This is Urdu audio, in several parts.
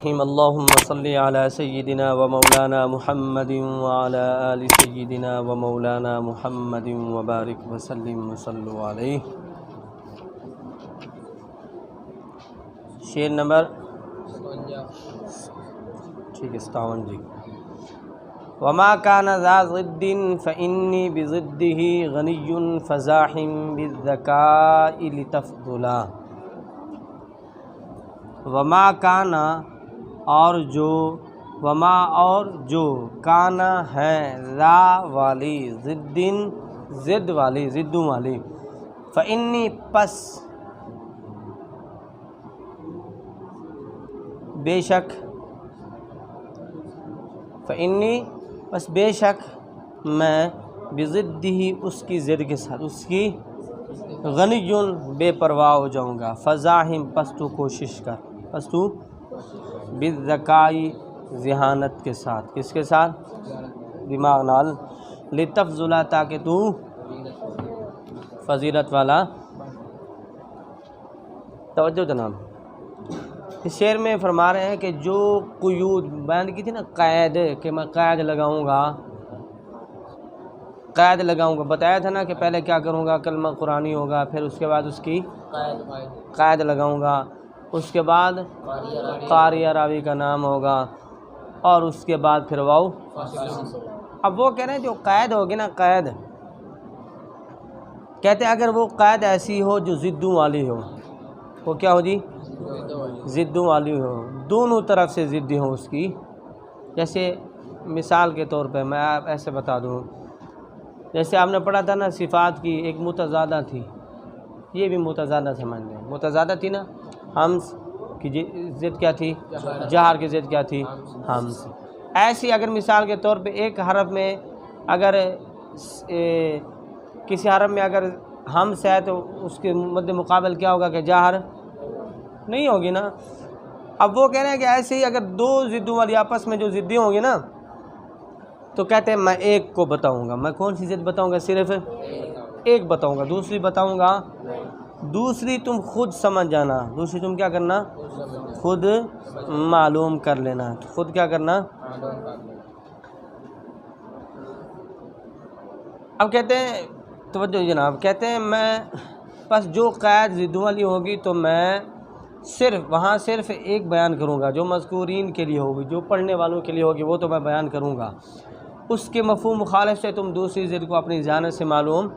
اللهم صل على سيدنا ومولانا محمد وعلى آل سيدنا ومولانا محمد وبارك وسلم وصلوا عليه۔ شعر نمبر 57 جی۔ وما كان ذا ضد فإني بضده غني فزاحم بالذكاء لتفضلا۔ وما کانا اور جو کانا ہے ذا والی ضدن ضد والی ضدوں والی فإنی پس بے شک فإنی پس بے شک میں بضدہ اس کی ضد کے ساتھ اس کی غنی بے پرواہ ہو جاؤں گا۔ فزاحم پس تو کوشش کر، پس تو بالذکائی ذہانت کے ساتھ، کس کے ساتھ؟ دماغ نال، لتفضلا تاکہ تو فضیلت والا۔ توجہ جناب، اس شعر میں فرما رہے ہیں کہ جو قیود بیان کی تھی نا، قید، کہ میں قید لگاؤں گا، بتایا تھا نا کہ پہلے کیا کروں گا، کلمہ قرآنی ہوگا، پھر اس کے بعد اس کی قید لگاؤں گا، اس کے بعد قاری راوی کا نام ہوگا، اور اس کے بعد پھر واو۔ اب وہ کہہ رہے ہیں جو قید ہوگی نا، قید کہتے ہیں اگر وہ قید ایسی ہو جو ضدوں والی ہو، وہ کیا ہو جی؟ ضدوں والی ہو، دونوں طرف سے ضدی ہوں اس کی۔ جیسے مثال کے طور پہ میں ایسے بتا دوں، جیسے آپ نے پڑھا تھا نا صفات کی ایک متضادہ تھی، یہ بھی متضادہ سمجھ لیں، متضادہ تھی نا، ہمز کی ضد کیا تھی؟ جہر کی ضد کیا تھی؟ ہمز۔ ایسی اگر مثال کے طور پہ ایک حرف میں اگر کسی حرف میں اگر ہمز ہے تو اس کے مد مقابل کیا ہوگا کہ جہر نہیں ہوگی نا۔ اب وہ کہہ رہے ہیں کہ ایسے ہی اگر دو ضدوں والی آپس میں جو ضدیں ہوں گی نا، تو کہتے ہیں میں ایک کو بتاؤں گا۔ میں کون سی ضد بتاؤں گا؟ صرف ایک بتاؤں گا، دوسری بتاؤں گا، دوسری تم خود سمجھ جانا، دوسری تم کیا کرنا؟ خود معلوم کر لینا، خود کیا کرنا؟ اب کہتے ہیں، توجہ جناب، کہتے ہیں میں بس جو قید ضدوں والی ہوگی تو میں وہاں صرف ایک بیان کروں گا، جو مذکورین کے لیے ہوگی، جو پڑھنے والوں کے لیے ہوگی، وہ تو میں بیان کروں گا۔ اس کے مفہوم مخالف سے تم دوسری ضد کو اپنی ذہانت سے معلوم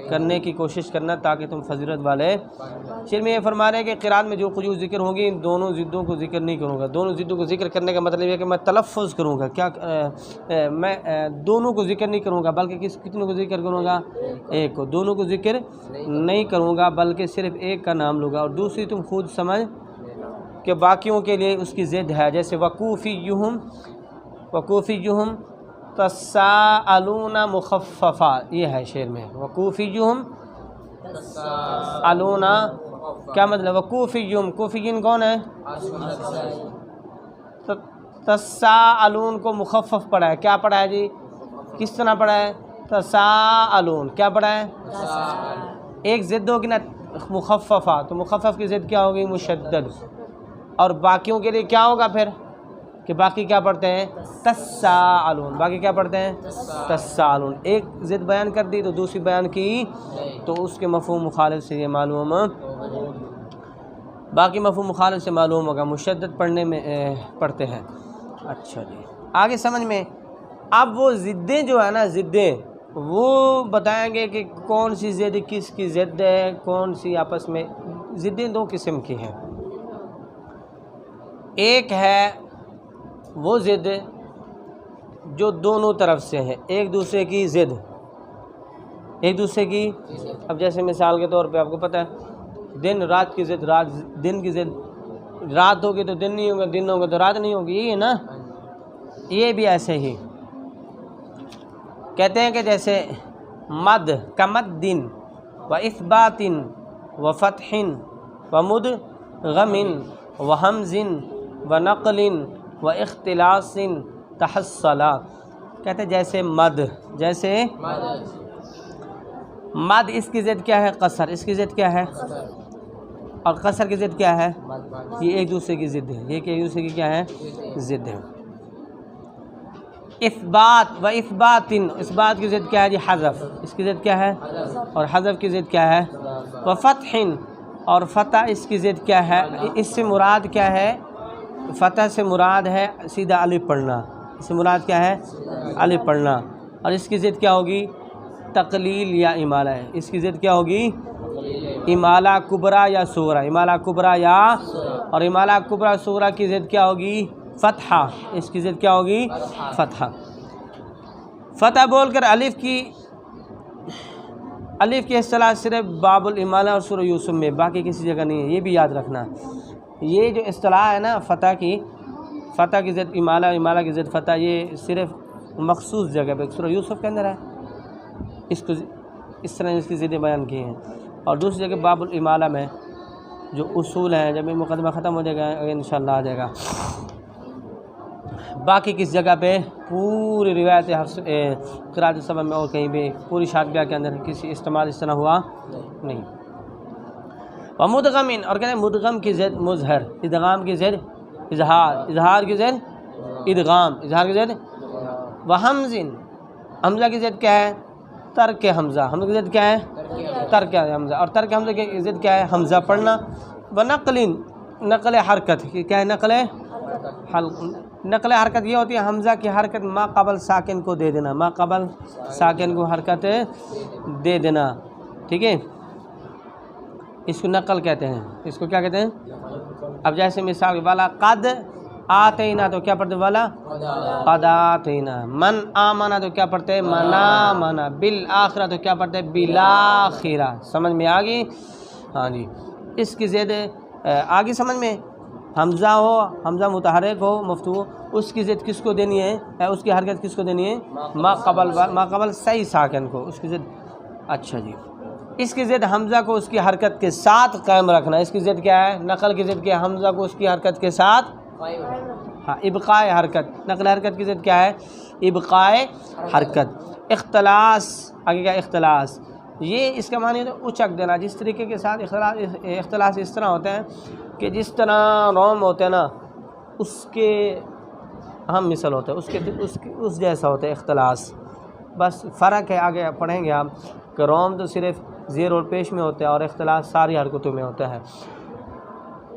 کرنے کی کوشش کرنا تاکہ تم فضیلت والے۔ شعر میں یہ فرما رہے ہیں کہ قرآن میں جو قیود ذکر ہوں گی ان دونوں ضدوں کو ذکر نہیں کروں گا۔ دونوں ضدوں کو ذکر کرنے کا مطلب یہ ہے کہ میں تلفظ کروں گا، کیا میں دونوں کو ذکر نہیں کروں گا، بلکہ کتنوں کو ذکر کروں گا؟ ایک کو۔ دونوں کو ذکر نہیں کروں گا بلکہ صرف ایک کا نام لوں گا، اور دوسری تم خود سمجھ کہ باقیوں کے لیے اس کی ضد ہے۔ جیسے وقوفیہم تساءلون مخففہ، یہ ہے شعر میں، وقوفیہم تساءلون، کیا مطلب؟ وقوفیہم، کوفیین کون ہے؟ تساءلون کو مخفف پڑھا ہے، کیا پڑھا ہے جی؟ کس طرح پڑھا ہے؟ تساءلون، کیا پڑھا ہے؟ ایک ضد ہوگی نا مخففہ، تو مخفف کی ضد کیا ہوگی؟ مشدد۔ اور باقیوں کے لیے کیا ہوگا پھر؟ کہ باقی کیا پڑھتے ہیں؟ تساءلون، باقی کیا پڑھتے ہیں؟ تساءلون۔ ایک ضد بیان کر دی تو دوسری بیان کی تو اس کے مفہوم مخالف سے یہ معلوم، باقی مفہوم مخالف سے معلوم ہوگا، مشدد پڑھنے میں پڑھتے ہیں۔ اچھا جی، آگے سمجھ میں۔ اب وہ ضدیں جو ہے نا، ضدیں وہ بتائیں گے کہ کون سی ضد کس کی ضد ہے، کون سی آپس میں۔ ضدیں دو قسم کی ہیں، ایک ہے وہ ضد جو دونوں طرف سے ہے، ایک دوسرے کی ضد، ایک دوسرے کی۔ اب جیسے مثال کے طور پہ آپ کو پتہ ہے دن رات کی ضد، رات دن کی ضد، رات ہوگی تو دن نہیں ہوگا، دن ہوگا تو رات نہیں ہوگی، یہ ہے نا۔ یہ بھی ایسے ہی کہتے ہیں کہ جیسے مد کمد دن و اثبات و فتح و مدغم و حمز و نقل و اختلاس تحصلا، کہتے ہیں جیسے مد، جیسے مد اس کی ضد کیا ہے؟ قصر، اس کی ضد کیا ہے؟ اور قصر کی ضد کیا ہے؟ یہ ایک دوسرے کی ضد ہے، یہ کہ ایک دوسرے کی کیا ہے؟ ضد ہے۔ اثبات و اثباتن، اثبات کی ضد کیا ہے جی؟ حذف، اس کی ضد کیا ہے؟ اور حذف کی ضد کیا ہے؟ و فتح، اور فتح اس کی ضد کیا ہے؟ اس سے مراد کیا ہے؟ فتح سے مراد ہے سیدھا الف پڑھنا، اس سے مراد کیا ہے؟ الف پڑھنا، اور اس کی ضد کیا ہوگی؟ تقلیل یا امالہ ہے، اس کی ضد کیا ہوگی؟ امالہ کبریٰ یا صغریٰ، امالہ کبریٰ یا، اور امالہ کبریٰ صغریٰ کی ضد کیا ہوگی؟ فتحہ، اس کی ضد کیا ہوگی؟ فتحہ۔ فتح بول کر الف کی اصطلاح صرف باب الامالہ اور سورہ یوسف میں، باقی کسی جگہ نہیں ہے، یہ بھی یاد رکھنا۔ یہ جو اصطلاح ہے نا فتح کی ضد امالہ، امالہ کی ضد فتح، یہ صرف مخصوص جگہ پہ سورہ یوسف کے اندر ہے، اس کو اس طرح اس کی ضدیں بیان کی ہیں، اور دوسری جگہ باب الامالہ میں جو اصول ہیں، جب یہ مقدمہ ختم ہو جائے گا انشاءاللہ آ جائے گا۔ باقی کس جگہ پہ پوری روایت قراءت سبع میں اور کہیں بھی پوری شاطبیہ کے اندر کسی استعمال اس طرح ہوا نہیں۔ ومدغم، اور کہتے ہیں مدغم کی ضد مظہر، ادغام کی ضد اظہار، اظہار کی ضد ادغام، اظہار کی ضد وحمز، حمزہ کی ضد کیا ہے؟ ترک حمزہ، حمزہ کی ضد کیا ہے؟ ترک حمزہ، اور ترک حمزہ کی ضد کیا ہے؟ حمزہ پڑھنا۔ ونقل، نقل حرکت، کیا ہے؟ نقل حرکت یہ ہوتی ہے حمزہ کی حرکت ما قبل ساکن کو دے دینا، ما قبل ساکن کو حرکت دے دینا، ٹھیک ہے، اس کو نقل کہتے ہیں، اس کو کیا کہتے ہیں؟ اب جیسے مثال والا قد آتینا تو کیا پڑھتے؟ والا قد آتینا۔ من آمنا تو کیا پڑھتے؟ من آمنا۔ بالآخرہ تو کیا پڑھتے؟ بالآخرہ۔ سمجھ میں آ گئی؟ ہاں جی، اس کی ضد آگے سمجھ میں، حمزہ ہو، حمزہ متحرک ہو مفتوح ہو، اس کی ضد کس کو دینی ہے؟ اس کی حرکت کس کو دینی ہے؟ ما قبل صحیح ساکن کو، اس کی ضد۔ اچھا جی، اس کی ضد حمزہ کو اس کی حرکت کے ساتھ قائم رکھنا، اس کی ضد کیا ہے؟ نقل کی ضد کیا ہے؟ حمزہ کو اس کی حرکت کے ساتھ، ہاں، ابقائے حرکت، نقل حرکت کی ضد کیا ہے؟ ابقائے حرکت۔ اختلاس، آگے کیا؟ اختلاس، یہ اس کا معنی ہے اچک دینا، جس طریقے کے ساتھ اختلاس اس طرح ہوتے ہیں کہ جس طرح روم ہوتے ہیں نا اس کے اہم مثل ہوتا ہے، اس جیسا ہوتا ہے اختلاس، بس فرق ہے، آگے پڑھیں گے آپ کہ روم تو صرف زیر اور پیش میں ہوتا ہے اور اختلاس ساری حرکتوں میں ہوتا ہے۔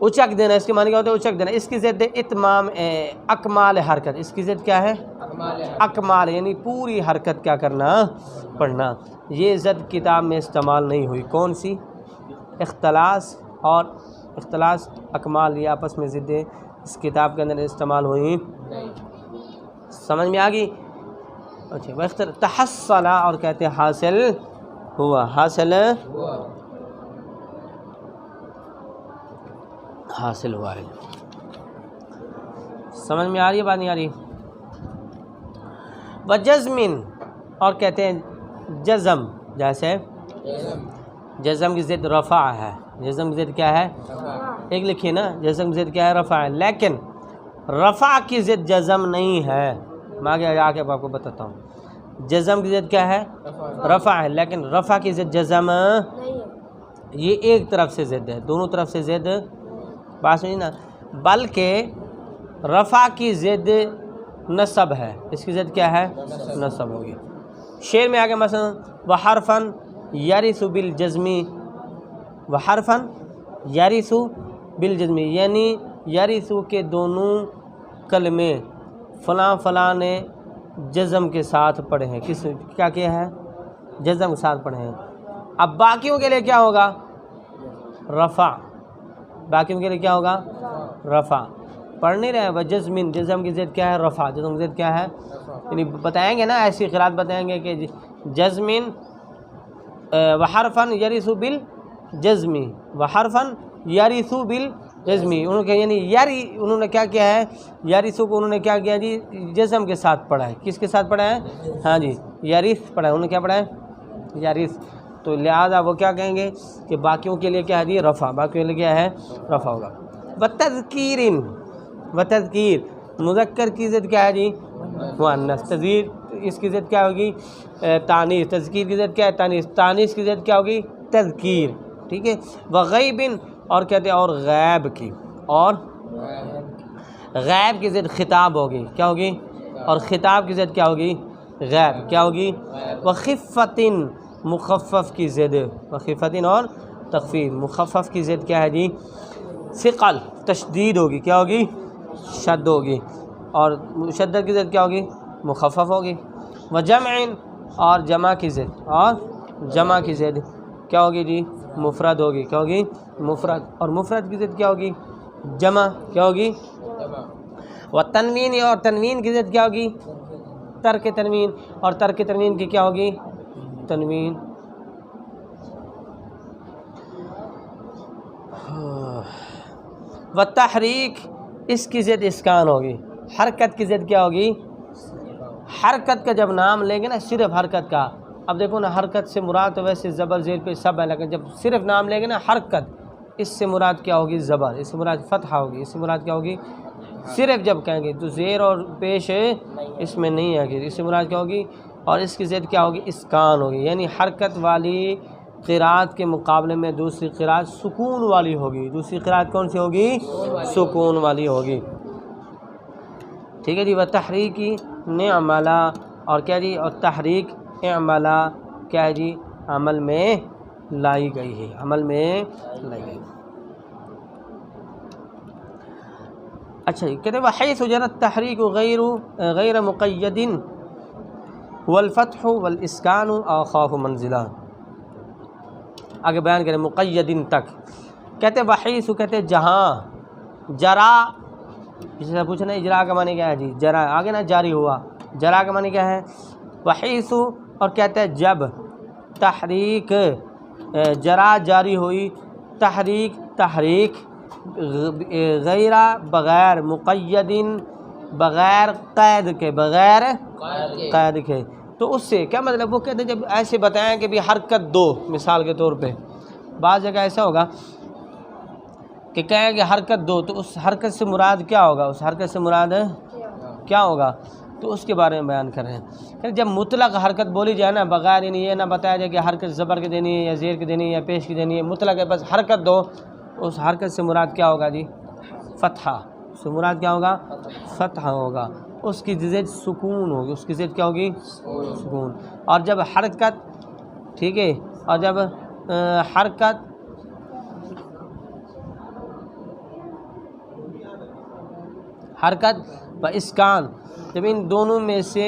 اچک دینا، اس کے معنی کیا ہوتا ہے؟ اچک دینا۔ اس کی ضد اتمام اکمال حرکت، اس کی ضد کیا ہے؟ اکمال، یعنی پوری حرکت کیا کرنا؟ پڑھنا۔ یہ ضد کتاب میں استعمال نہیں ہوئی، کون سی؟ اختلاس اور اختلاس اکمال، یہ آپس میں ضدیں اس کتاب کے اندر استعمال ہوئی، سمجھ میں آ گئی؟ اچھا، تحصل، اور کہتے ہیں حاصل ہوا، حاصل ہوا ہے، سمجھ میں آ رہی ہے بات نہیں آ رہی؟ وجزمن، اور کہتے ہیں جزم، جیسے جزم کی ضد رفع ہے، جزم کی ضد کیا ہے؟ ایک لکھیے نا، جزم کی ضد کیا ہے؟ رفع ہے، لیکن رفع کی ضد جزم نہیں ہے، میں آگے آ کے آپ کو بتاتا ہوں۔ جزم کی ضد کیا ہے؟ رفع ہے، لیکن رفع کی ضد جزم، یہ ایک طرف سے ضد ہے، دونوں طرف سے ضد بات نہیں نا، بلکہ رفع کی ضد نصب ہے، اس کی ضد کیا ہے؟ نصب ہوگی۔ شعر میں آگے مثلا وحرفن یرث بالجزمی، وحرفن یرث بالجزمی، یعنی یرث کے دونوں کلمے فلاں فلاں نے جزم کے ساتھ پڑھے ہیں، کس کیا کیا ہے؟ جزم کے ساتھ پڑھے ہیں۔ اب باقیوں کے لیے کیا ہوگا؟ رفع، باقیوں کے لیے کیا ہوگا؟ رفع، پڑھ نہیں رہے وہ جزمن، جزم کی ضد کیا ہے؟ رفع، جزم کی ضد کیا ہے؟ یعنی بتائیں گے نا، ایسی قرات بتائیں گے کہ جزمن وحرفن یرث بالجزمی، وحرفن یرث بالجزمی، انہوں نے یعنی انہوں نے کیا کیا ہے؟ یرث کو انہوں نے کیا کیا جی؟ جزم کے ساتھ پڑھا ہے، کس کے ساتھ پڑھا ہے؟ ہاں جی، یرث پڑھا ہے، انہوں نے کیا پڑھا ہے؟ یرث، تو لہذا وہ کیا کہیں گے کہ باقیوں کے لیے کیا ہے جی؟ رفع، باقیوں کے لیے کیا ہے؟ رفع ہوگا۔ وتذکیر، وتذکیر، مذکر کی ضد کیا ہے جی؟ مؤنث، تذکیر اس کی ضد کیا ہوگی؟ تانیث، تذکیر کی ضد کیا ہے؟ تانیث، تانیث کی ضد کیا ہوگی؟ تذکیر، ٹھیک ہے۔ وغیب، اور کہتے ہیں اور غیب کی، اور غیب کی ضد خطاب ہوگی، کیا ہوگی؟ اور خطاب کی ضد کیا ہوگی؟ غیب، کیا ہوگی؟ وخفتن، مخفف کی ضد، وخفتن اور تخفیف، مخفف کی ضد کیا ہے جی؟ ثقل، تشدید ہوگی، کیا ہوگی؟ شد ہوگی، اور مشدد کی ضد کیا ہوگی؟ مخفف ہوگی۔ وجمع، اور جمع کی ضد، اور جمع کی ضد کیا ہوگی جی؟ مفرد ہوگی، کیا ہوگی؟ مفرد، اور مفرد کی ضد کیا ہوگی؟ جمع، کیا ہوگی؟ وتنوین، اور تنوین کی ضد کیا ہوگی؟ ترک تنوین، اور ترک تنوین کی کیا ہوگی؟ تنوین۔ وتحریک، اس کی ضد اسکان ہوگی۔ حرکت کی ضد کیا ہوگی؟ حرکت کا جب نام لیں گے نا، صرف حرکت کا، اب دیکھو نا حرکت سے مراد تو ویسے زبر زیر پہ سب ہے، لیکن جب صرف نام لیں گے نا حرکت، اس سے مراد کیا ہوگی؟ زبر، اس سے مراد فتحہ ہوگی، اس سے مراد کیا ہوگی؟ صرف جب کہیں گے تو زیر اور پیش اس میں نہیں ہے گی، اس سے مراد کیا ہوگی؟ اور اس کی ضد کیا ہوگی؟ اسکان ہوگی، یعنی حرکت والی قرات کے مقابلے میں دوسری قرات سکون والی ہوگی۔ دوسری قرات کون سی ہوگی؟ سکون والی ہوگی، ٹھیک ہے جی۔ وتحریکی نعملا، اور کیا جی؟ اور تحریک اعملا کیا ہے جی؟ عمل میں لائی گئی ہے، عمل میں لائی گئی۔ اچھا جی، کہتے ہیں وحیث جرت تحریک غیر مقید والفتح والاسکان اخاف منزلہ، آگے بیان کریں مقید تک، کہتے ہیں وحیث، کہتے ہیں جہاں، جرا، جس سے پوچھنا اجرا کا معنی کیا ہے جی؟ جرا، آگے نا جاری ہوا، جرا کا معنی کیا ہے؟ وحیث، اور کہتے ہیں جب تحریک جرا جاری ہوئی، تحریک تحریک غیر بغیر مقید، بغیر قید کے، بغیر قید کے، تو اس سے کیا مطلب؟ وہ کہتے ہیں جب ایسے بتائیں کہ بھی حرکت دو، مثال کے طور پہ بعض جگہ ایسا ہوگا کہ کہیں کہ حرکت دو، تو اس حرکت سے مراد کیا ہوگا؟ اس حرکت سے مراد کیا ہوگا؟ تو اس کے بارے میں بیان کر رہے ہیں۔ جب مطلق حرکت بولی جائے نا، بغیر یعنی یہ نہ بتایا جائے کہ حرکت زبر کی دینی ہے یا زیر کی دینی ہے یا پیش کی دینی ہے، مطلق ہے بس حرکت دو، اس حرکت سے مراد کیا ہوگا جی؟ فتحہ، اس سے مراد کیا ہوگا؟ فتحہ ہوگا، اس کی ضد سکون ہوگی، اس کی ضد کیا ہوگی؟ سکون۔ اور جب حرکت، ٹھیک ہے، اور جب حرکت و اسکان، جب ان دونوں میں سے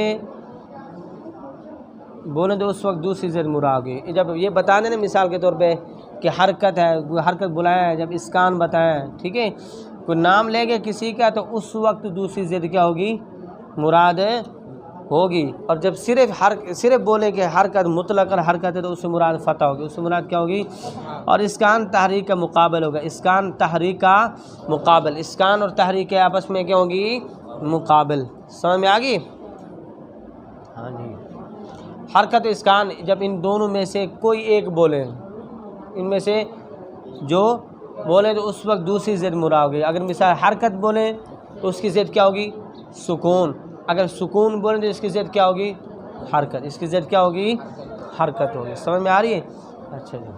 بولیں تو اس وقت دوسری ضد مراد ہوگی۔ جب یہ بتا دیں نا مثال کے طور پہ کہ حرکت ہے، حرکت بلایا ہے، جب اسکان بتائیں، ٹھیک ہے، کوئی نام لے گے کسی کا تو اس وقت دوسری ضد کیا ہوگی؟ مراد ہوگی۔ اور جب صرف بولے کہ حرکت مطلق حرکت ہے تو اس سے مراد فتح ہوگی، اس سے مراد کیا ہوگی؟ اور اسکان تحریک کا مقابل ہوگا، اسکان تحریک کا مقابل، اسکان اور تحریک کے آپس میں کیا ہوگی؟ مقابل، سمجھ میں آ گئی؟ ہاں جی۔ حرکت و اسکان جب ان دونوں میں سے کوئی ایک بولے، ان میں سے جو بولے تو اس وقت دوسری ضد مراد ہوگی۔ اگر مثال حرکت بولیں تو اس کی ضد کیا ہوگی؟ سکون، اگر سکون بولیں تو اس کی ضد کیا ہوگی؟ حرکت، اس کی ضد کیا ہوگی؟ حرکت ہوگی، سمجھ میں آ رہی ہے؟ اچھا جی۔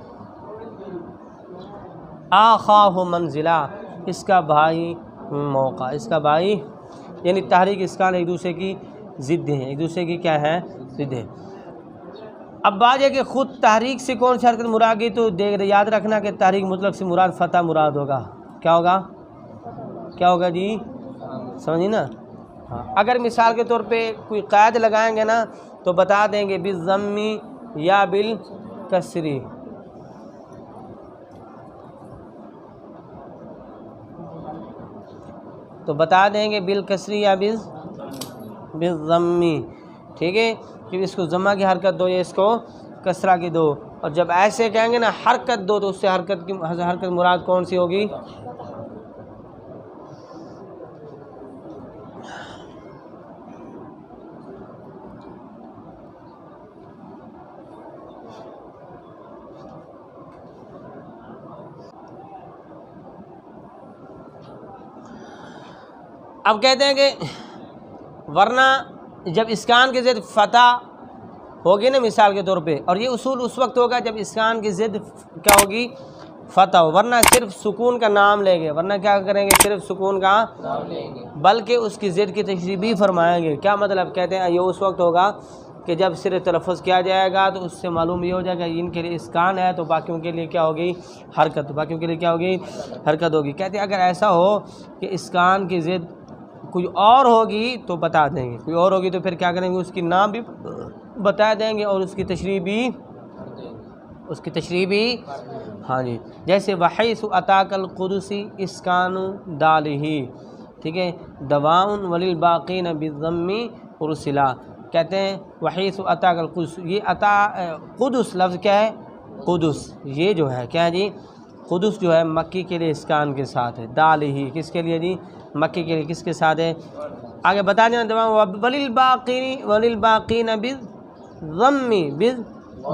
آخاہ منزلہ، اس کا بھائی موقع، اس کا بھائی، یعنی تحریک اسکان ایک دوسرے کی ضد ہیں، ایک دوسرے کی کیا ہے؟ ضد ہیں۔ اب بات یہ کہ خود تحریک سے کون سی حرکت مراد گئی، تو یاد رکھنا کہ تحریک مطلق سے مراد فتح مراد ہوگا، کیا ہوگا؟ کیا ہوگا جی؟ سمجھیں نا؟ ہاں، اگر مثال کے طور پہ کوئی قید لگائیں گے نا تو بتا دیں گے بالضم یا بالکسری، تو بتا دیں گے بالکسری یا بالضم، ٹھیک ہے، کہ اس کو ضمہ کی حرکت دو یا اس کو کسرہ کی دو۔ اور جب ایسے کہیں گے نا حرکت دو تو اس سے حرکت مراد کون سی ہوگی؟ اب کہتے ہیں کہ ورنہ جب اسکان کی ضد فتح ہوگی نا مثال کے طور پہ، اور یہ اصول اس وقت ہوگا جب اسکان کی ضد کیا ہوگی؟ فتح ہو، ورنہ صرف سکون کا نام لیں گے، ورنہ کیا کریں گے، صرف سکون کا نام لیں گے، بلکہ اس کی ضد کی تشریح بھی فرمائیں گے۔ کیا مطلب؟ کہتے ہیں یہ اس وقت ہوگا کہ جب صرف تلفظ کیا جائے گا تو اس سے معلوم یہ ہو جائے گا ان کے لیے اسکان ہے تو باقیوں کے لیے کیا ہوگی، حرکت، باقیوں کے لیے کیا ہوگی، حرکت ہوگی۔ کہتے ہیں اگر ایسا ہو کہ اسکان کی ضد کوئی اور ہوگی تو بتا دیں گے، کوئی اور ہوگی تو پھر کیا کریں گے، اس کی نام بھی بتا دیں گے اور اس کی تشریح بھی ہاں جی، جیسے وحیث اتاک القدسی اسکان دالہ، ٹھیک ہے، دواؤن وللباقین بالضم ارسلا۔ کہتے ہیں وحیث اتاک القدس، یہ قدس لفظ کیا ہے، قدس، یہ جو ہے کیا ہے جی، قدس جو ہے مکی کے لیے اسکان کے ساتھ ہے، دالہ کس کے لیے جی، مکی کے لیے کس کے ساتھ ہے، آگے بتا دینا دواؤں وللباقین بالضم،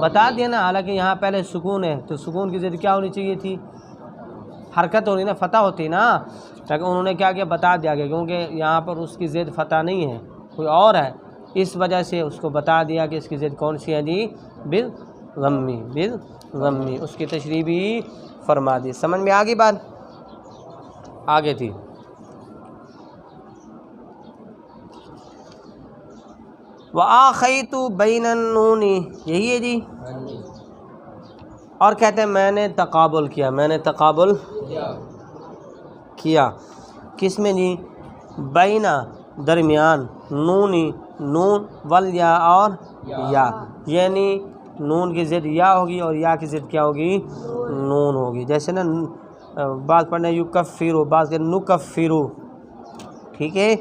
بتا دیا نا، حالانکہ یہاں پہلے سکون ہے تو سکون کی ضد کیا ہونی چاہیے تھی، حرکت ہونی نا، فتح ہوتی نا، لیکن انہوں نے کیا کیا، بتا دیا گیا، کیونکہ یہاں پر اس کی ضد فتح نہیں ہے، کوئی اور ہے، اس وجہ سے اس کو بتا دیا کہ اس کی ضد کون سی ہے جی، بالضم، اس کی تشریح بھی فرما دی۔ سمجھ میں آگئی بات؟ آگے تھی وآخیت بین النون، یہی ہے جی، اور کہتے ہیں میں نے تقابل کیا، میں نے تقابل کیا کس میں جی، بینا درمیان، نونی نون، والیا اور یا، یعنی نون کی ضد یا ہوگی اور یا کی ضد کیا ہوگی، نون ہوگی۔ جیسے نا بعض پڑھنے یکفرو، بعض کے نکفرو، ٹھیک ہے،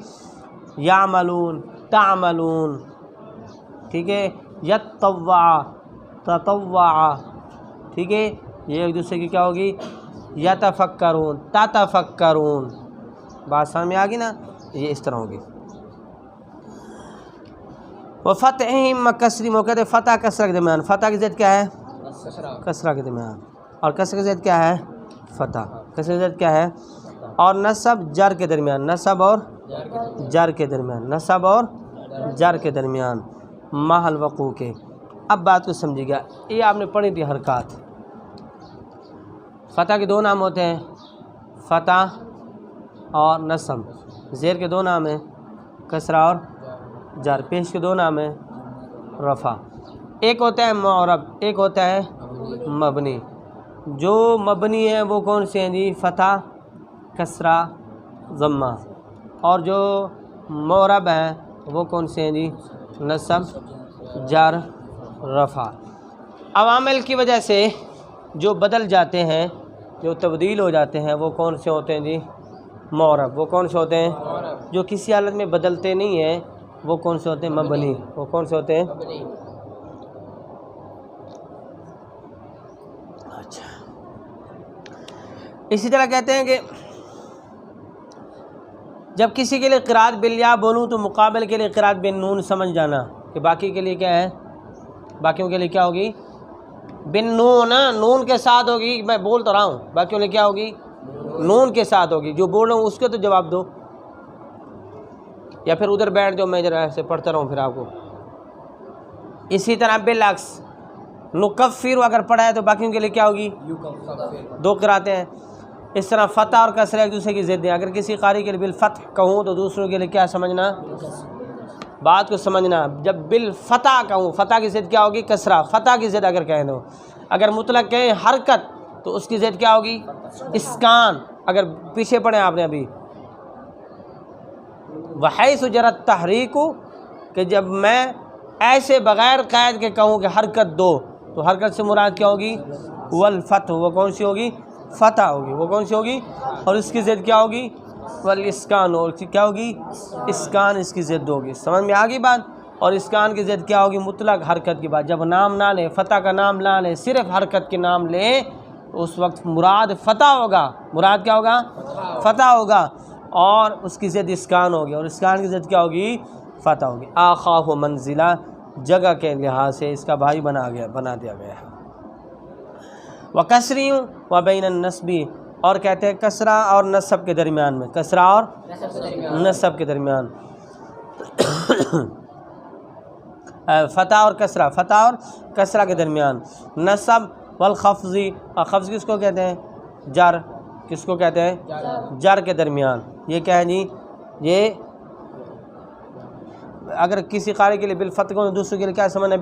یعملون تعملون، ٹھیک ہے، یتطوع تطوع، ٹھیک ہے، یہ ایک دوسرے کی کیا ہوگی، یتفکرون تتفکرون، بات سمجھ میں آ گئی نا، یہ اس طرح ہوگی۔ وفتحہم کسری، وہ کہتے ہیں فتح کسرہ کے درمیان، فتح کی ضد کیا ہے، کسرہ کے درمیان، اور کسرہ کی ضد کیا ہے، فتح، کسرہ کی ضد کیا ہے، اور نصب جر کے درمیان، نصب اور جر کے درمیان، نصب اور جر کے درمیان، محل وقوع کے۔ اب بات کو سمجھے گا، یہ آپ نے پڑھی تھی حرکات، فتح کے دو نام ہوتے ہیں، فتح اور نصب، زیر کے دو نام ہیں، کسرہ اور جر، پیش کے دو نام ہیں، رفع، ایک ہوتا ہے معرب، ایک ہوتا ہے مبنی۔ جو مبنی ہے وہ کون سے ہیں جی، فتح کسرہ ضمہ، اور جو معرب ہیں وہ کون سے ہیں جی، نصب جر رفع۔ عوامل کی وجہ سے جو بدل جاتے ہیں، جو تبدیل ہو جاتے ہیں، وہ کون سے ہوتے ہیں جی، معرب، وہ کون سے ہوتے ہیں، جو کسی حالت میں بدلتے نہیں ہیں وہ کون سے ہوتے ہیں، مبنی، وہ کون سے ہوتے ہیں، اچھا۔ اسی طرح کہتے ہیں کہ جب کسی کے لیے قرات بالیا بولوں تو مقابل کے لیے قرات بالنون سمجھ جانا کہ باقی کے لیے کیا ہے، باقیوں کے لیے کیا ہوگی، بالنون، نون کے ساتھ ہوگی، میں بول تو رہا ہوں، باقیوں کے لیے کیا ہوگی، نون کے ساتھ ہوگی، جو بول رہا ہوں اس کے تو جواب دو، یا پھر ادھر بیٹھ جاؤ، میں ذرا ایسے پڑھتا رہوں پھر آپ کو۔ اسی طرح بالعکس نکفر اگر پڑھا ہے تو باقیوں کے لیے کیا ہوگی، دو قراتیں ہیں۔ اس طرح فتح اور کسرہ ایک دوسرے کی ضد ہیں، اگر کسی قاری کے لیے بالفتح کہوں تو دوسروں کے لیے کیا سمجھنا، بات کو سمجھنا، جب بالفتح کہوں، فتح کی ضد کیا ہوگی، کسرہ، فتح کی ضد اگر کہہ دو، اگر مطلق کہیں حرکت تو اس کی ضد کیا ہوگی، اسکان، اگر پیچھے پڑھیں آپ نے ابھی، وحیث جرت تحریک، کہ جب میں ایسے بغیر قید کے کہوں کہ حرکت دو تو حرکت سے مراد کیا ہوگی، والفتح، وہ کون سی ہوگی، فتح ہوگی، وہ کون سی ہوگی، اور اس کی ضد کیا ہوگی، والاسکان، اور کیا ہوگی، اسکان، اس کی ضد ہوگی۔ سمجھ میں آگئی بات؟ اور اسکان کی ضد کیا ہوگی، مطلق حرکت کی بات، جب نام نہ لیں، فتح کا نام نہ لیں، صرف حرکت کے نام لیں تو اس وقت مراد فتح ہوگا، مراد کیا ہوگا، فتح ہوگا، اور اس کی ضد اسکان ہوگی، اور اسکان کی ضد کیا ہوگی، فتح ہوگی۔ آخاہ منزلہ، جگہ کے لحاظ سے اس کا بھائی بنا دیا گیا ہے۔ وکسری و بین النصبی، اور کہتے ہیں کسرہ اور نصب کے درمیان میں، کسرہ اور نصب کے درمیان، فتح اور کسرہ، فتح اور کسرہ کے درمیان، نصب والخفضی، اور خفض کس کو کہتے ہیں، جر کس کو کہتے ہیں؟ جر کے درمیان. یہ کیا ہے جی؟ یہ اگر کسی قاری کے لیے بالفتح کو دوسرے کے لیے کیا سمجھنا؟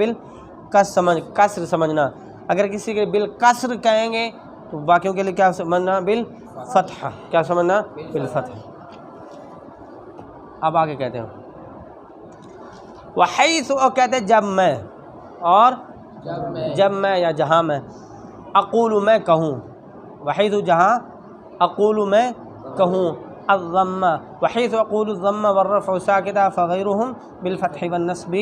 کسر سمجھنا. اگر کسی کے لیے بالکسر کہیں گے تو باقیوں کے لیے کیا سمجھنا؟ بالفتح. کیا سمجھنا؟ بالفتح. اب آگے کہتے ہیں وحیث، اور کہتے ہیں جب میں، اور جب میں یا جہاں میں، اقول میں کہوں، وحیث جہاں، اقول میں کہوں، الضم وحیث اقول الضم والرفع ساکتہ فغیرہم بالفتح والنصب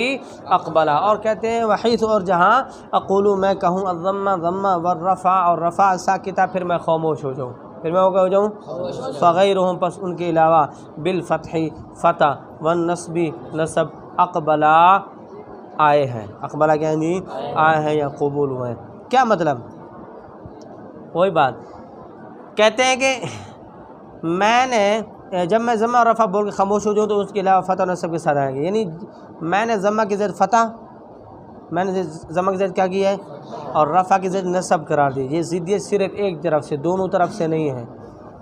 اقبلا. اور کہتے ہیں وحیث اور جہاں، اقول میں کہوں، الضم ضم والرفع اور رفع ساکتہ پھر میں خاموش ہو جاؤں، پھر میں ہو جاؤں، فغیرہم پس ان کے علاوہ، بالفتح فتح، والنصب نصب، اقبلا آئے ہیں. اقبلا کیا نہیں؟ آئے ہیں یا قبول ہوئے. کیا مطلب؟ وہی بات کہتے ہیں کہ میں نے جب میں ضمہ اور رفع بول کے خاموش ہو جاؤں تو اس کے علاوہ فتح و نصب کے ساتھ آئیں گے. یعنی میں نے ضمہ کی زد فتح، میں نے ضمہ کی زد کیا کی ہے، اور رفع کی زد نصب قرار دی. یہ ضدیت صرف ایک طرف سے، دونوں طرف سے نہیں ہے.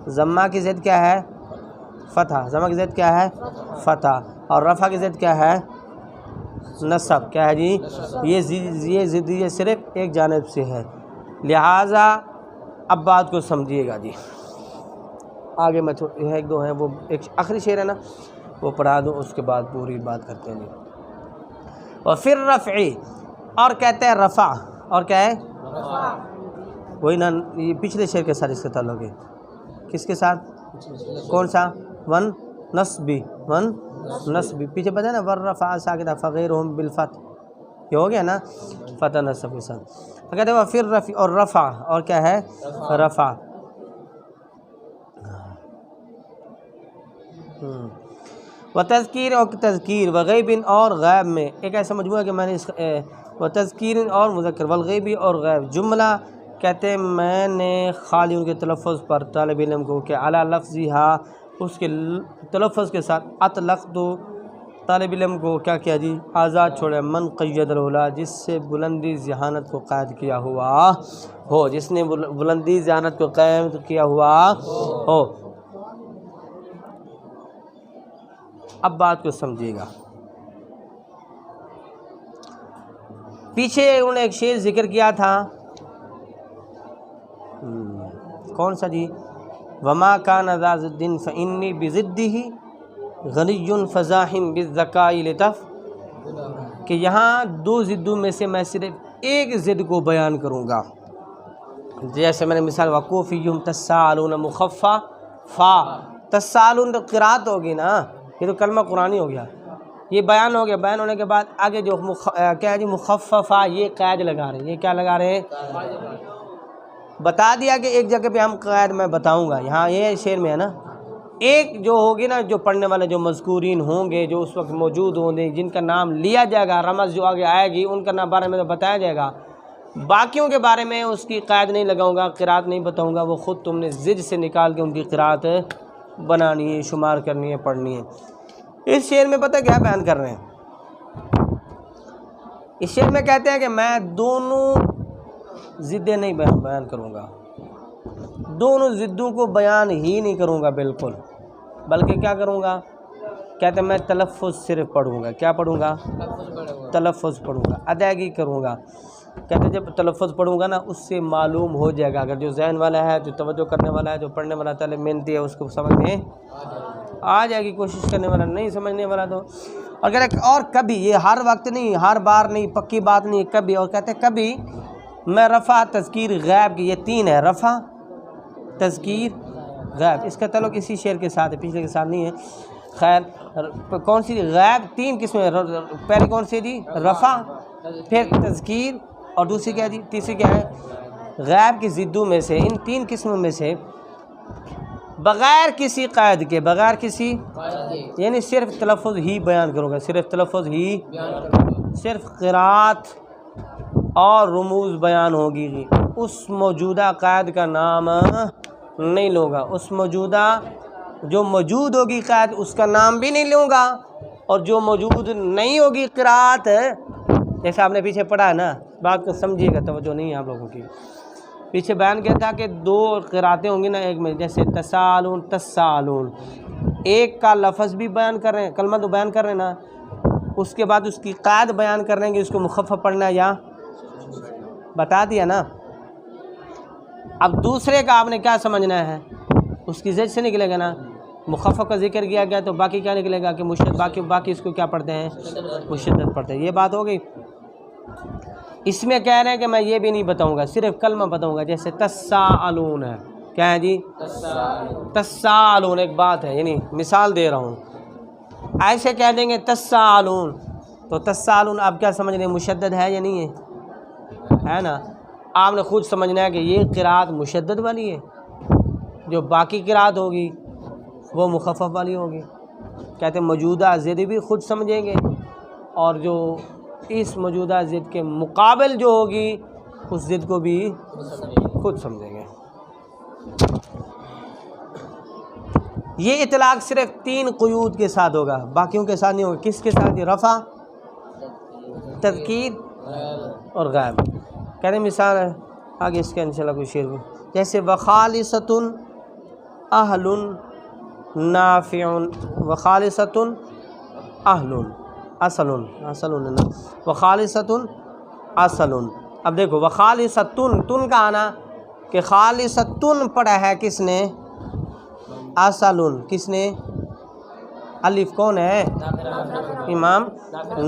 ضمہ کی زد کیا ہے؟ فتح. ضمہ کی زد کیا ہے؟ فتح. اور رفع کی زد کیا ہے؟ نصب. کیا ہے جی؟ یہ ضدیت صرف ایک جانب سے ہے. لہٰذا اب بات کو سمجھیے گا جی. آگے میں ایک دو ہیں، وہ ایک آخری شعر ہے نا، وہ پڑھا دوں، اس کے بعد پوری بات کرتے ہیں جی. وفر رفع، اور کہتے ہیں رفع، اور کیا ہے؟ وہی نا، یہ پچھلے شعر کے ساتھ اس کا تعلق ہے. کس کے ساتھ؟ کون سا؟ ون نصبی. ون نصبی پیچھے پتہ ہے نا، والرفع ساکتہ فغیرہم بالفتح، یہ ہو گیا نا، فتح نصب کے ساتھ. کہتے ہیں وفر رفع، اور رفع، اور کیا ہے؟ رفع. و تذکیر، اور تذکیر، وغیب اور غیب میں. ایک ایسا مجموعہ کہ میں نے اس و تذکیر اور مذکر، والغیبی اور غیب. جملہ کہتے ہیں میں نے خالی ان کے تلفظ پر طالب علم کو کہ اعلیٰ لفظیہا، اس کے تلفظ کے ساتھ، اطلق تو طالب علم کو کیا کیا جی؟ آزاد چھوڑے. من قید العلا، جس سے بلندی ذہانت کو قید کیا ہوا ہو، جس نے بلندی ذہانت کو قید کیا ہوا ہو. اب بات کو سمجھیے گا. پیچھے انہوں نے ایک شعر ذکر کیا تھا، کون سا جی؟ وما کان ذا ضد فانی بضدہ غنی فزاحم بالذکاء لطف، کہ یہاں دو ضدوں میں سے میں صرف ایک ضد کو بیان کروں گا. جیسے میں نے مثال وقوفیہم تسالون مخفف فا، تسالون تو قرات ہوگی نا، یہ تو کلمہ قرآنی ہو گیا. یہ بیان ہو گیا. بیان ہونے کے بعد آگے جو کیا ہے جی؟ مخففہ، یہ قید لگا رہے ہیں. یہ کیا لگا رہے ہیں؟ بتا دیا کہ ایک جگہ پہ ہم قید میں بتاؤں گا. یہاں یہ شعر میں ہے نا، ایک جو ہوگی نا، جو پڑھنے والے جو مذکورین ہوں گے، جو اس وقت موجود ہوں گے، جن کا نام لیا جائے گا، رمز جو آگے آئے گی ان کا نام بارے میں تو بتایا جائے گا. باقیوں کے بارے میں اس کی قید نہیں لگاؤں گا، قرات نہیں بتاؤں گا. وہ خود تم نے ضد سے نکال کے ان کی قرات بنانی ہے، شمار کرنی ہے، پڑھنی ہے. اس شعر میں پتہ کیا بیان کر رہے ہیں؟ اس شعر میں کہتے ہیں کہ میں دونوں ضدیں نہیں بیان کروں گا، دونوں ضدوں کو بیان ہی نہیں کروں گا بالکل، بلکہ کیا کروں گا؟ کہتے ہیں میں تلفظ صرف پڑھوں گا. کیا پڑھوں گا؟ تلفظ پڑھوں گا، ادائیگی کروں گا. کہتے ہیں جب تلفظ پڑھوں گا نا، اس سے معلوم ہو جائے گا، اگر جو ذہن والا ہے، جو توجہ کرنے والا ہے، جو پڑھنے والا طالب محنتی ہے، اس کو سمجھ میں آ جائے گی. کوشش کرنے والا نہیں سمجھنے والا تو. اور کہتے ہیں اور کبھی، یہ ہر وقت نہیں، ہر بار نہیں، پکی بات نہیں، کبھی. اور کہتے ہیں کبھی میں رفع، تذکیر، غیب کی، یہ تین ہے، رفع، تذکیر، غیب. اس کا تعلق اسی شعر کے ساتھ ہے، پچھلے کے ساتھ نہیں ہے. خیر، کون سی؟ غیب. تین قسمیں. پہلے کون سی جی؟ رفع، پھر تذکیر، اور دوسری کیا جی؟ تیسری کیا ہے؟ غیب کی ضدوں میں سے، ان تین قسموں میں سے بغیر کسی قید کے، بغیر کسی، یعنی صرف تلفظ ہی بیان کروں گا، صرف تلفظ ہی، صرف قرات اور رموز بیان ہوگی. اس موجودہ قید کا نام نہیں لوں گا، اس موجودہ جو موجود ہوگی قید، اس کا نام بھی نہیں لوں گا. اور جو موجود نہیں ہوگی قرات، جیسے آپ نے پیچھے پڑھا ہے نا، بات کو سمجھیے گا، توجہ نہیں ہے آپ لوگوں کی. پیچھے بیان کیا تھا کہ دو قراتیں ہوں گی نا ایک میں، جیسے تسالون تسالون، ایک کا لفظ بھی بیان کر رہے ہیں، کلمہ تو بیان کر رہے ہیں نا، اس کے بعد اس کی قید بیان کر رہے ہیں کہ اس کو مخفف پڑھنا ہے یا بتا دیا نا۔ اب دوسرے کا آپ نے کیا سمجھنا ہے، اس کی زد سے نکلے گا نا، مخفف کا ذکر کیا گیا تو باقی کیا نکلے گا کہ مشدد، باقی اس کو کیا پڑھتے ہیں، مشدد پڑھتے ہیں۔ یہ بات ہو گئی۔ اس میں کہہ رہے ہیں کہ میں یہ بھی نہیں بتاؤں گا، صرف کلمہ بتاؤں گا، جیسے تسالون ہے، کیا ہے جی، تسالون ایک بات ہے، یعنی مثال دے رہا ہوں، ایسے کہہ دیں گے تسالون، تو تسالون آپ کیا سمجھ رہے ہیں، مشدد ہے یا نہیں ہے نا؟ آپ نے خود سمجھنا ہے کہ یہ قرات مشدد والی ہے، جو باقی قرات ہوگی وہ مخفف والی ہوگی۔ کہتے ہیں موجودہ ضد بھی خود سمجھیں گے، اور جو اس موجودہ ضد کے مقابل جو ہوگی اس ضد کو بھی خود سمجھیں گے۔ یہ اطلاق صرف 3 قیود کے ساتھ ہوگا، باقیوں کے ساتھ نہیں ہوگا۔ کس کے ساتھ؟ رفع، تذکیر اور غائب۔ کہتے ہیں مثال ہے آگے اس کا انشاءاللہ کوئی شعر بھی، جیسے وخالصۃ اہل نافع، وخالصۃ اہل اصل، وخالصۃ اصل۔ اب دیکھو وخالصۃ، تن کا آنا کہ خالصۃ پڑھا ہے کس نے، اصل، کس نے، الف کون ہے، امام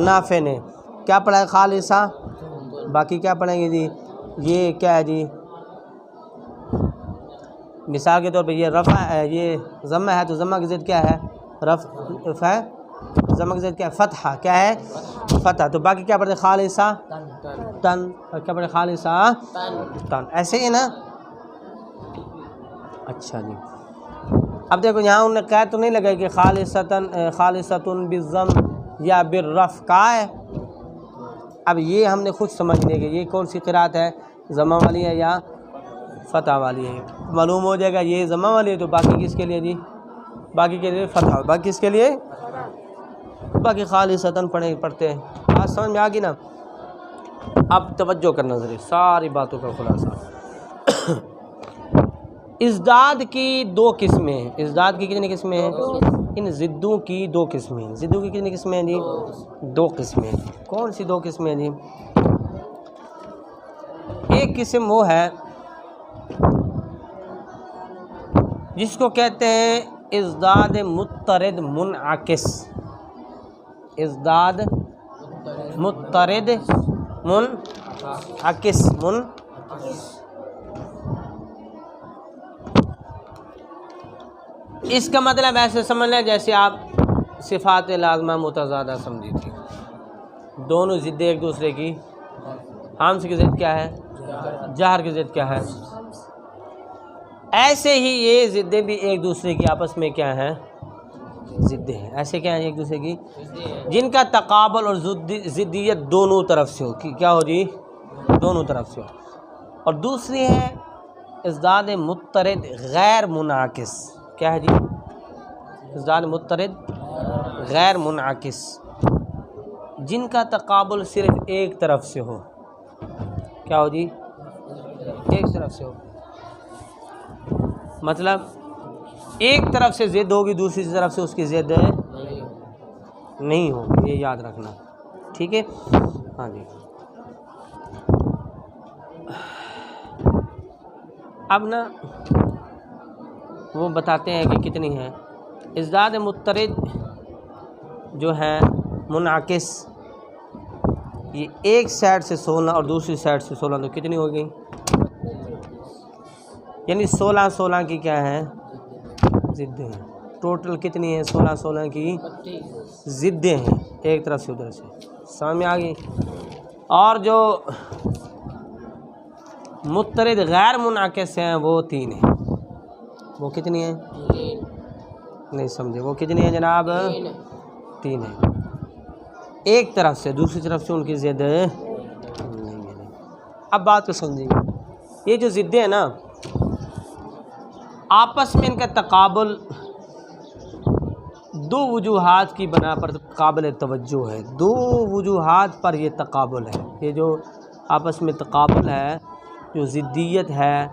نافع نے۔ کیا پڑھا ہے، خالصہ، باقی کیا پڑھیں گے جی، یہ کیا ہے جی، مثال کے طور پہ یہ رفع ہے، یہ ضمہ ہے تو ضمہ کی ضد کیا ہے، رفع ہے، ضمہ کی ضد کیا ہے، فتحہ، کیا ہے، فتح۔ تو باقی کیا پڑھتے، خالصہ تن، اور کیا پڑھتے، خالصہ تن، ایسے ہی نا۔ اچھا جی، اب دیکھو یہاں انہوں نے قید تو نہیں لگائی کہ خالصۃ بالضم یا بالرفع کا ہے۔ اب یہ ہم نے خود سمجھ لیا کہ یہ کون سی قرات ہے، ضمہ والی ہے یا فتح والی ہے۔ معلوم ہو جائے گا یہ ضمہ والی ہے تو باقی کس کے لیے جی، باقی کے لیے فتح، باقی کس کے لیے، باقی خالصۃ پڑھتے ہیں۔ بات سمجھ میں آ گئی نا؟ اب توجہ کرنا ضروری، ساری باتوں کا خلاصہ۔ ازداد کی 2 قسمیں ہیں، ازداد کی کتنی قسمیں ہیں، ان ضدوں کی 2 قسمیں ہیں۔ ضدوں کی کتنی قسمیں ہیں جی، 2 قسمیں۔ کون سی 2 قسمیں جی؟ ایک قسم وہ ہے جس کو کہتے ہیں ازداد مضطرد منعکس، ازداد مضطرد منعکس، اس کا مطلب ایسے سمجھ لیں جیسے آپ صفات لازمہ متضادہ سمجھی تھی، دونوں ضدیں ایک دوسرے کی، حمز کی ضد کیا ہے، جہر کی ضد کیا ہے، ایسے ہی یہ ضدیں بھی ایک دوسرے کی آپس میں کیا ہیں، ضدیں ہیں۔ ایسے کیا ہیں، ایک دوسرے کی، جن کا تقابل اور ضدیت دونوں طرف سے ہو، کیا ہو جی، دونوں طرف سے ہو۔ اور دوسری ہے ازداد مضطرد غیر منعکس، کیا ہے جی، ازداد مضطرد غیر منعکس، جن کا تقابل صرف ایک طرف سے ہو، کیا ہو جی، ایک طرف سے ہو۔ مطلب ایک طرف سے ضد ہوگی، دوسری طرف سے اس کی ضد نہیں ہوگی، یہ یاد رکھنا، ٹھیک ہے، ہاں جی۔ اب نا وہ بتاتے ہیں کہ کتنی ہیں۔ ازداد مضطرد جو ہیں منعکس، یہ ایک سائڈ سے 16 اور دوسری سائڈ سے 16، تو کتنی ہو گئی، یعنی 16 کی کیا ہیں، ضدیں ہیں۔ ٹوٹل کتنی ہیں، 16 کی ضدیں ہیں، ایک طرف سے ادھر سے، سمجھ میں آ گئی۔ اور جو مضطرد غیر منعکس ہیں وہ 3 ہیں، وہ کتنی ہیں، نہیں سمجھے، وہ کتنی ہیں جناب، 3 ہیں، ایک طرف سے، دوسری طرف سے ان کی ضد نہیں ہے۔ اب بات کو سمجھیے، یہ جو ضدیں ہیں نا آپس میں ان کا تقابل 2 وجوہات کی بنا پر قابل توجہ ہے، 2 وجوہات پر یہ تقابل ہے، یہ جو آپس میں تقابل ہے جو ضدیت ہے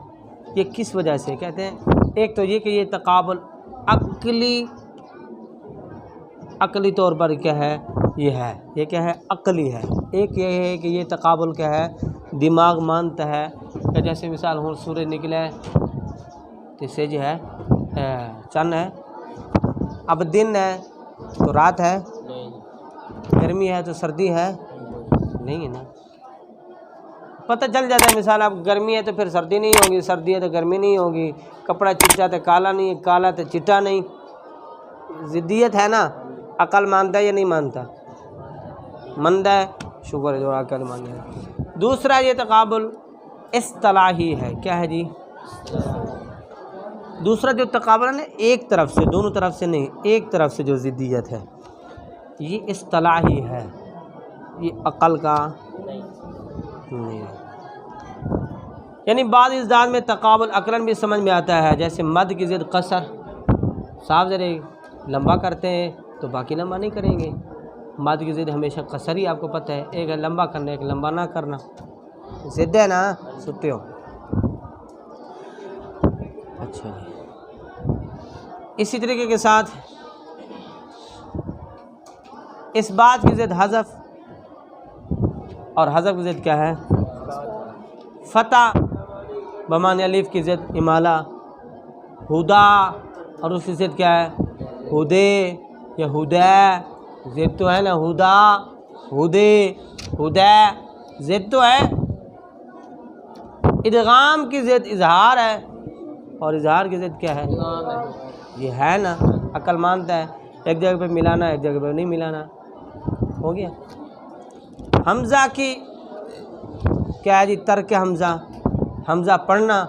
یہ کس وجہ سے کہتے ہیں؟ ایک تو یہ کہ یہ تقابل عقلی طور پر کیا ہے، یہ کیا ہے، عقلی ہے۔ ایک یہ ہے کہ یہ تقابل کیا ہے، دماغ مانتا ہے کہ جیسے مثال ہوں سورج نکلے تو سے جو ہے چند ہے، اب دن ہے تو رات ہے، گرمی ہے تو سردی ہے نہیں ہے نا، پتہ چل جاتا ہے۔ مثال اب گرمی ہے تو پھر سردی نہیں ہوگی، سردی ہے تو گرمی نہیں ہوگی، کپڑا چٹا تو کالا نہیں، کالا تو چٹا نہیں، ضدیت ہے نا۔ عقل مانتا ہے یا نہیں مانتا؟ مانتا ہے، شکر ہے جو عقل مانتا ہے۔ دوسرا یہ تقابل اصطلاحی ہے، کیا ہے جی؟ دوسرا جو تقابل ہے نا ایک طرف سے، دونوں طرف سے نہیں، ایک طرف سے جو ضدیت ہے یہ اصطلاحی ہے، یہ عقل کا نہیں ہے۔ یعنی بعض اجزاء میں تقابل عقلاً بھی سمجھ میں آتا ہے، جیسے مد کی ضد قصر، صاف ذرا لمبا کرتے ہیں تو باقی لمبا نہیں کریں گے، مد کی ضد ہمیشہ قصر ہی، آپ کو پتہ ہے، ایک ہے لمبا کرنا، ایک لمبا نہ کرنا، ضد ہے نا، سنتے ہو؟ اچھا جی، اسی طریقے کے ساتھ اس بات کی ضد حذف، اور حذف کی ضد کیا ہے؟ فتح، بمعنی الف کی ضد امالہ، ہدا اور اس کی ضد کیا ہے؟ ہدے یا ہدے، ضد تو ہے نا، ہدا ہدے ہدے ضد تو ہے۔ ادغام کی ضد اظہار ہے، اور اظہار کی ضد کیا ہے؟ یہ ہے نا، عقل مانتا ہے، ایک جگہ پہ ملانا ایک جگہ پہ نہیں ملانا، ہو گیا۔ حمزہ کی کیا ہے جی؟ ترک حمزہ، حمزہ پڑھنا،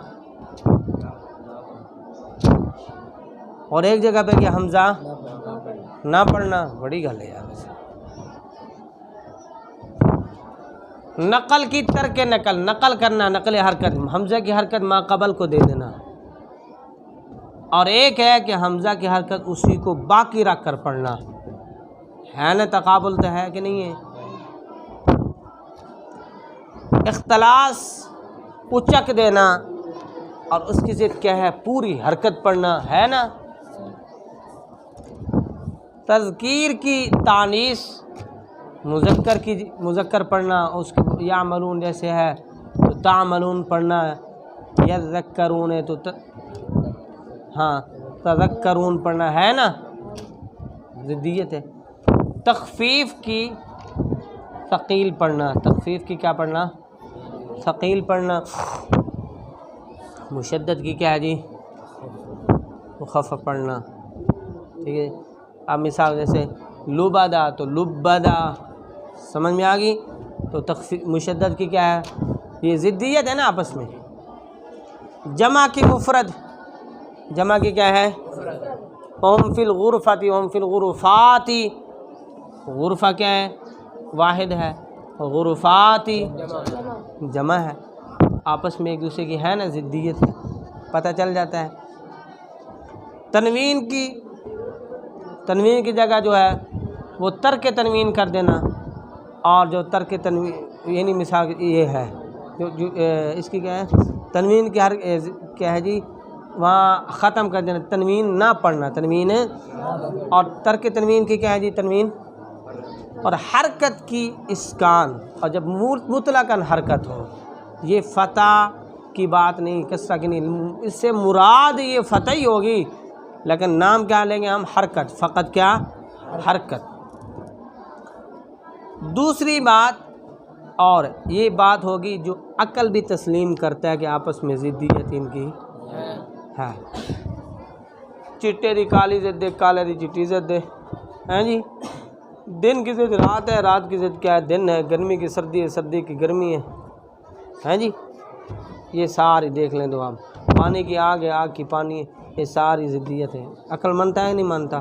اور ایک جگہ پہ کیا؟ حمزہ نہ پڑھنا، بڑی گل ہے یار۔ نقل کی ترک نقل، نقل کرنا، نقل حرکت، حمزہ کی حرکت ما قبل کو دے دینا، اور ایک ہے کہ حمزہ کی حرکت اسی کو باقی رکھ کر پڑھنا، ہے نا؟ تقابل تو ہے کہ نہیں ہے؟ اختلاس اچک دینا، اور اس کی ضد کیا ہے؟ پوری حرکت پڑھنا، ہے نا؟ تذکیر کی تانیث، مذکر پڑھنا، اس کے یعملون جیسے ہے تو تعملون پڑھنا، یذکرون ہے تو ہاں تذکرون پڑھنا، ہے نا؟ ضدیت ہے۔ تخفیف کی ثقیل پڑھنا، تخفیف کی کیا پڑھنا؟ ثقیل پڑھنا۔ مشدد کی کیا ہے جی؟ مخفف پڑھنا، ٹھیک ہے۔ اب مثال جیسے لبدا تو لبدا، سمجھ میں آ گئی؟ تو تخفیف مشدد کی کیا ہے؟ یہ ضدیت ہے نا آپس میں۔ جمع کی مفرد، جمع کی کیا ہے؟ اوم فی الغرفاتی، اوم فی الغرفاتی، غرفہ کیا ہے؟ واحد ہے، غرفاتی جمع ہے، آپس میں ایک دوسرے کی ہے نا ضدیت ہے، پتہ چل جاتا ہے۔ تنوین کی جگہ جو ہے وہ ترک تنوین کر دینا، اور جو ترک تنوین یعنی مثال یہ ہے جو اس کی کیا ہے؟ تنوین کی ہر کیا ہے جی؟ وہاں ختم کر دینا، تنوین نہ پڑھنا، تنوین، اور ترک تنوین کی کیا ہے جی؟ تنوین، اور حرکت کی اسکان، اور جب مطلقاً حرکت ہو، یہ فتح کی بات نہیں، کسرہ کی نہیں، اس سے مراد یہ فتح ہی ہوگی، لیکن نام کیا لیں گے ہم؟ حرکت، فقط کیا؟ حرکت۔ دوسری بات، اور یہ بات ہوگی جو عقل بھی تسلیم کرتا ہے کہ آپس میں ضدیت ان کی ہے، چٹے دی کالی ضد، کالے دی چٹی ضد، ہیں جی؟ دن کی ضد رات ہے، رات کی ضد کیا ہے؟ دن ہے، گرمی کی سردی ہے، سردی کی گرمی ہے، ہیں جی؟ یہ ساری دیکھ لیں تو آپ، پانی کی آگ ہے، آگ کی پانی ہے، یہ ساری ضدیت ہے، عقل مانتا ہے نہیں مانتا؟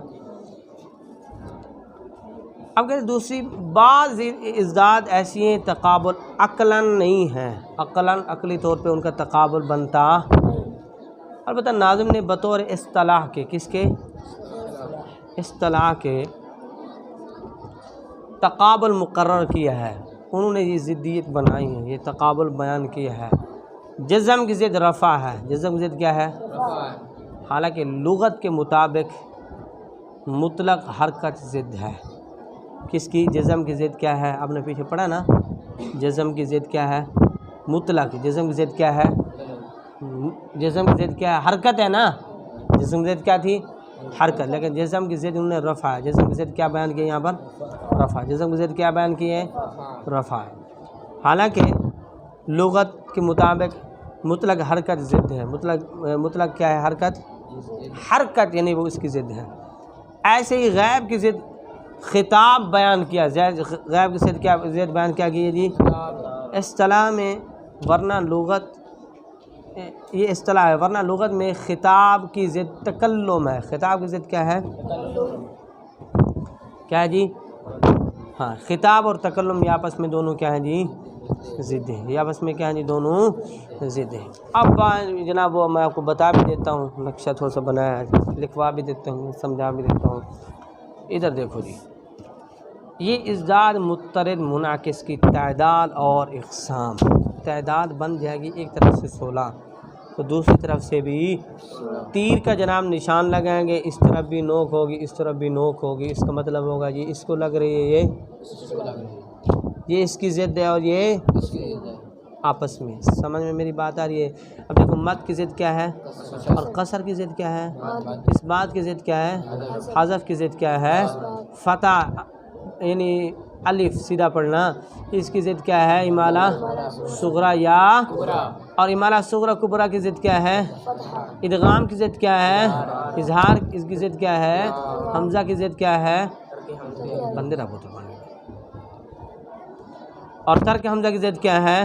اب کہتے دوسری بعض اجزاد ایسی ہیں تقابل عقلاً نہیں ہیں، عقلی طور پہ ان کا تقابل بنتا، البتہ ناظم نے بطور اصطلاح کے، کس کے؟ اصطلاح کے تقابل مقرر کیا ہے، انہوں نے یہ ضدیت بنائی ہے، یہ تقابل بیان کیا ہے، جزم کی ضد رفع ہے، جزم کی ضد کیا ہے؟ حالانکہ لغت کے مطابق مطلق حرکت ضد ہے۔ کس کی؟ جزم کی ضد کیا ہے؟ آپ نے پیچھے پڑھا نا، جزم کی ضد کیا ہے؟ مطلق۔ جزم کی ضد کیا ہے؟ جزم کی ضد کیا ہے؟ حرکت ہے نا، جزم کی ضد کیا تھی؟ حرکت، لیکن جزم کی ضد انہوں نے رفع ہے۔ جزم کی ضد کیا بیان کی یہاں پر؟ رفع۔ جزم کی ضد کیا بیان کی ہے؟ رفع ہے۔ حالانکہ لغت کے مطابق مطلق حرکت ضد ہے۔ مطلق کیا ہے؟ حرکت یعنی وہ اس کی ضد ہے۔ ایسے ہی غیب کی ضد خطاب بیان کیا، غیب کی ضد کیا بیان کیا گئی جی؟ اصطلاح میں، ورنہ لغت یہ اصطلاح ہے، ورنہ لغت میں خطاب کی ضد تکلم ہے۔ خطاب کی ضد کیا ہے؟ کیا ہے جی؟ ہاں، خطاب اور تکلم یہ آپس میں دونوں کیا ہیں جی؟ ضد ہیں۔ یہ آپس میں کیا ہیں جی؟ دونوں ضد ہیں۔ اب جناب وہ میں آپ کو بتا بھی دیتا ہوں، نقشہ تھوڑا سا بنایا ہے، لکھوا بھی دیتا ہوں، سمجھا بھی دیتا ہوں۔ ادھر دیکھو جی، یہ ازداد مضطرد منعکس کی تعداد اور اقسام، تعداد بن جائے گی ایک طرف سے 16 تو دوسری طرف سے بھی تیر کا جناب نشان لگائیں گے، اس طرف بھی نوک ہوگی، اس طرف بھی نوک ہوگی، اس کا مطلب ہوگا جی اس کو لگ رہی ہے، یہ اس کی ضد ہے اور یہ آپس میں۔ سمجھ میں میری بات آ رہی ہے؟ اب دیکھو، مد کی ضد کیا ہے اور قصر کی ضد کیا ہے؟ اس بات کی ضد کیا ہے؟ حذف کی ضد کیا ہے؟ فتح، یعنی الف سیدھا پڑھنا۔ اس کی ضد کیا ہے؟ امالہ صغریٰ یا، اور امالہ صغریٰ کبریٰ کی ضد کیا ہے؟ ادغام کی ضد کیا ہے؟ اظہار اس کی ضد کیا ہے؟ حمزہ کی ضد کیا ہے؟ بندے رہو تو پڑھیں گے۔ اور ترک حمزہ کی ضد کیا ہے؟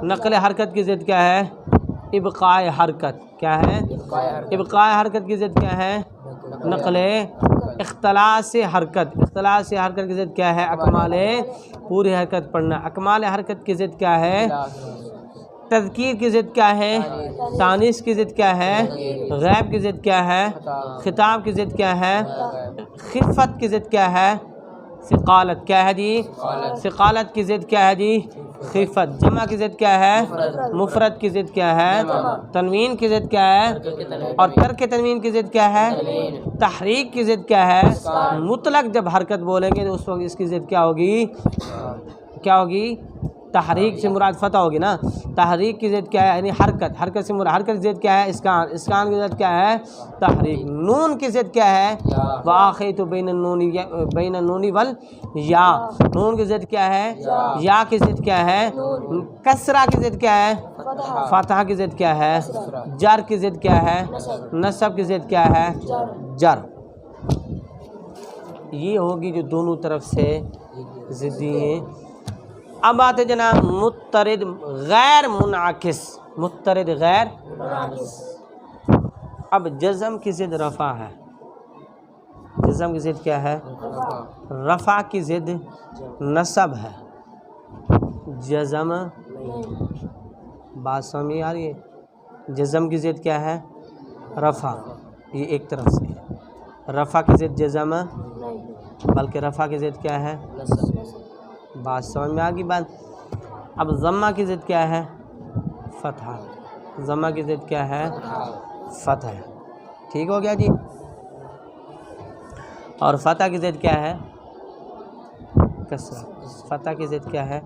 نقل حرکت کی ضد کیا ہے؟ ابقاء حرکت۔ کیا ہے؟ ابقاء حرکت کی ضد کیا ہے؟ نقل اختلاس حرکت۔ اختلاس حرکت کی ضد کیا ہے؟ اکمال پوری حرکت پڑھنا۔ اکمال حرکت کی ضد کیا ہے؟ تذکیر کی ضد کیا ہے؟ تانیث کی ضد کیا ہے؟ غیب کی ضد کیا ہے؟ خطاب کی ضد کیا ہے؟ خفت کی ضد کیا ہے؟ ثقالت۔ کیا ہے جی؟ ثقالت کی ضد کیا ہے جی؟ خفت۔ جمع کی ضد کیا ہے؟ مفرد کی ضد کیا ہے؟ تنوین کی ضد کیا ہے؟ اور ترک تنوین کی ضد کیا ہے؟ تحریک کی ضد کیا ہے؟ مطلق جب حرکت بولیں گے تو اس وقت اس کی ضد کیا ہوگی؟ کیا ہوگی؟ تحریک سے مراد فتح ہوگی نا۔ تحریک کی ضد کیا ہے؟ یعنی حرکت۔ حرکت سے مراد، حرکت کی ضد کیا ہے؟ اسکان۔ اسکان کی ضد کیا ہے؟ تحریک۔ نون کی ضد کیا ہے؟ وآخیت بین النون والیا۔ نون کی ضد کیا ہے؟ یا کی ضد کیا ہے؟ کسرہ کی ضد کیا ہے؟ فتح کی ضد کیا ہے؟ جر کی ضد کیا ہے؟ نصب کی ضد کیا ہے؟ جر۔ یہ ہوگی جو دونوں طرف سے ضدی ہیں۔ اب بات ہے جناب مضطرد غیر منعکس۔ مضطرد غیر، اب جزم کی ضد رفع ہے۔ جزم کی ضد کیا ہے؟ رفع کی ضد نصب ہے۔ جزم، بات سمجھ آ رہی ہے؟ جزم کی ضد کیا ہے؟ رفع، یہ ایک طرف سے ہے۔ رفع کی ضد جزم، بلکہ رفع کی ضد کیا ہے؟ بات سمجھ میں آ گئی بات؟ اب ضمہ کی ضد کیا ہے؟ فتح۔ ضمہ کی ضد کیا ہے؟ فتح۔ ٹھیک ہو گیا جی؟ اور فتح کی ضد کیا ہے؟ کسرہ۔ فتح کی ضد کیا ہے؟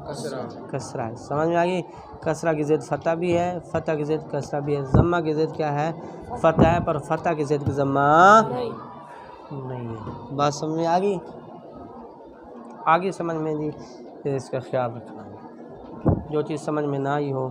کسرہ۔ سمجھ میں آ گئی؟ کسرہ کی ضد فتح بھی ہے، فتح کی ضد کسرہ بھی ہے۔ ضمہ کی ضد کیا ہے؟ فتح ہے، پر فتح کی ضد ضمہ نہیں ہے۔ بات سمجھ میں آ گئی؟ آگے سمجھ میں جی اس کا خیال رکھنا ہے۔ جو چیز سمجھ میں نہ آئی ہو